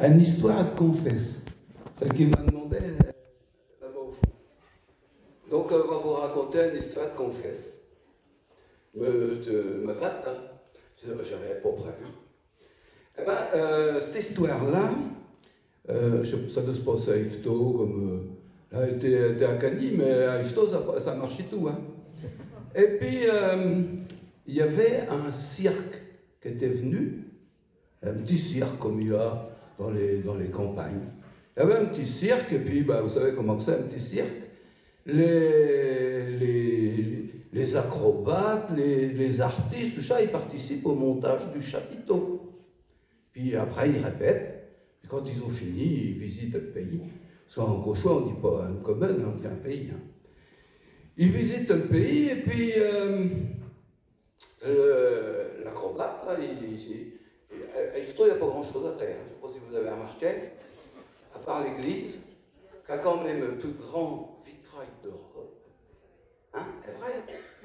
une histoire de confesse. Celle qui m'a demandé là-bas au fond. Donc, on va vous raconter une histoire de confesse. Je me batte, hein. J'avais pas prévu. Eh bien, cette histoire-là, ça doit se passer à Yvetot, comme là, était à Cagny, mais à Yvetot, ça marchait tout. Hein. Et puis, il y avait un cirque qui était venu, un petit cirque comme il y a dans les campagnes. Il y avait un petit cirque, et puis, vous savez comment c'est un petit cirque? Les acrobates, les artistes, tout ça, ils participent au montage du chapiteau. Puis après, ils répètent. Puis quand ils ont fini, ils visitent le pays. Parce qu'en Cauchois, on ne dit pas une commune, on dit un pays. Hein. Ils visitent le pays, et puis l'acrobate, là, à Yvetot, il n'y a pas grand-chose à faire. Je ne sais pas si vous avez remarqué, à part l'église, qui a quand même le plus grand vitrail d'Europe. Hein, est vrai?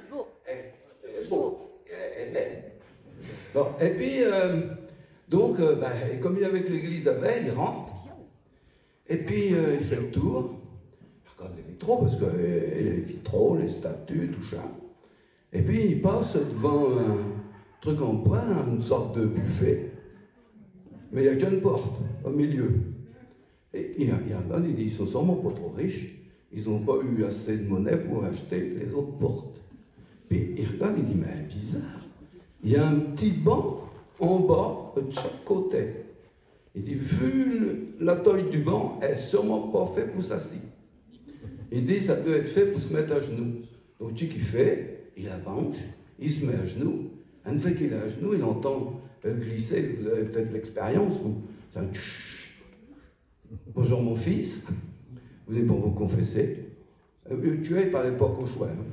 Beau. Elle est beau. Elle est belle. Bon, et puis, donc, comme il est avec l'église avec, il rentre. Et puis, il fait le tour. Il regarde les vitraux, parce que les vitraux, les statues, tout ça. Et puis, il passe devant un truc en bois, une sorte de buffet. Mais il n'y a qu'une porte au milieu. Et il regarde, il dit, ils sont sûrement pas trop riches. Ils n'ont pas eu assez de monnaie pour acheter les autres portes. Puis il regarde, il dit, mais bizarre. Il y a un petit banc en bas de chaque côté. Il dit, vu la taille du banc, elle n'est sûrement pas faite pour s'asseoir. Il dit, ça doit être fait pour se mettre à genoux. Donc, ce qu'il fait, il avance, il se met à genoux. Une fois qu'il est à genoux, il entend glisser, vous avez peut-être l'expérience, c'est un tchou. Bonjour mon fils, vous venez pour vous confesser. Tu vois, il ne parlait pas cauchois. Hein.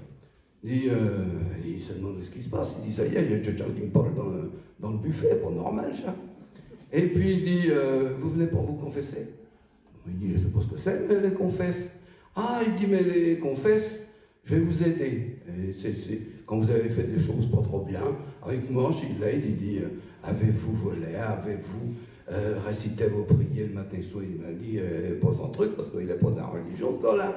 Il se demande ce qui se passe. Il dit, ça y est, il y a quelqu'un qui me parle dans le buffet, pas normal ça. Et puis il dit, vous venez pour vous confesser. Il dit, je ne sais pas ce que c'est, mais les confesses. Ah, il dit, mais les confesses, je vais vous aider. Quand vous avez fait des choses pas trop bien, avec moi, il dit, avez-vous volé, avez-vous récité vos prières le matin soir? Il m'a dit, pas son truc, parce qu'il n'est pas dans la religion, ce gars-là.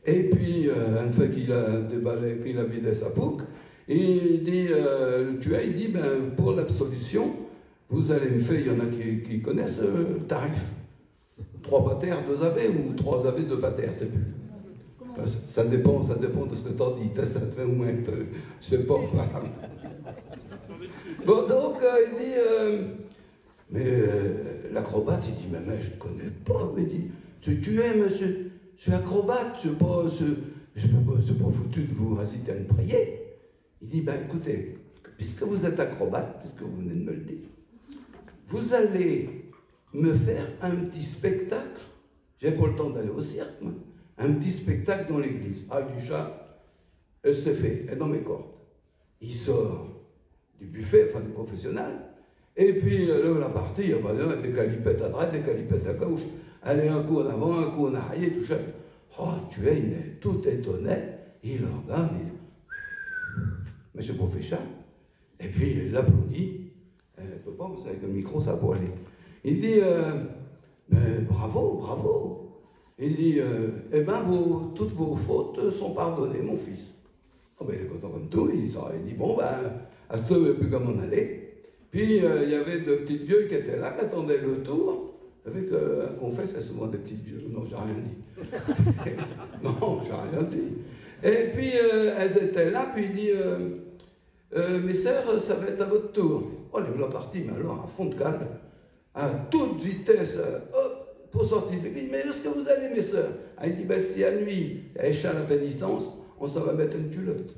Et puis, une fois qu'il a déballé, puis il a vidé sa pouque, il dit, il dit, pour l'absolution, vous allez me faire, il y en a qui connaissent le tarif. 3 bataires, 2 ave, ou 3 ave, 2 bataires, c'est plus. Ça dépend de ce que tu as dit, ça te fait au moins, je sais pas. Bon, donc, il dit, mais l'acrobate, il dit, mais je ne connais pas. Il dit, tu es, monsieur, je suis acrobate, je ne suis pas foutu de vous réciter une prière. Il dit, écoutez, puisque vous êtes acrobate, puisque vous venez de me le dire, vous allez me faire un petit spectacle. J'ai pas le temps d'aller au cirque, moi. Un petit spectacle dans l'église. Ah, du chat, c'est fait, elle est dans mes cordes. Il sort du buffet, enfin du confessionnal, et puis là, la partie, il y a des calipettes à droite, des calipettes à gauche. Allez, un coup en avant, un coup en arrière, tout ça. Oh, tu es, il est tout étonné. Il regarde, il dit, monsieur le professeur. Et puis il applaudit. Il ne peut pas, vous savez, avec le micro, ça peut aller. Il dit, mais bravo, bravo. Il dit, toutes vos fautes sont pardonnées, mon fils. Oh, il est content comme tout. Il dit, bon, à ce moment, il n'y a plus qu'à m'en aller. Puis, il y avait de petits vieux qui étaient là, qui attendaient le tour. Vous savez qu'un confesse, il y a souvent des petits vieux. Non, j'ai rien dit. Non, j'ai rien dit. Et puis, elles étaient là, puis il dit, mes sœurs, ça va être à votre tour. Oh, les voilà partis, mais alors, à fond de calme, à toute vitesse, hop, pour sortir. Il dit, mais où est-ce que vous allez, mes sœurs? Il dit, si à nuit, il y a échelle à pénitence, on s'en va mettre une culotte.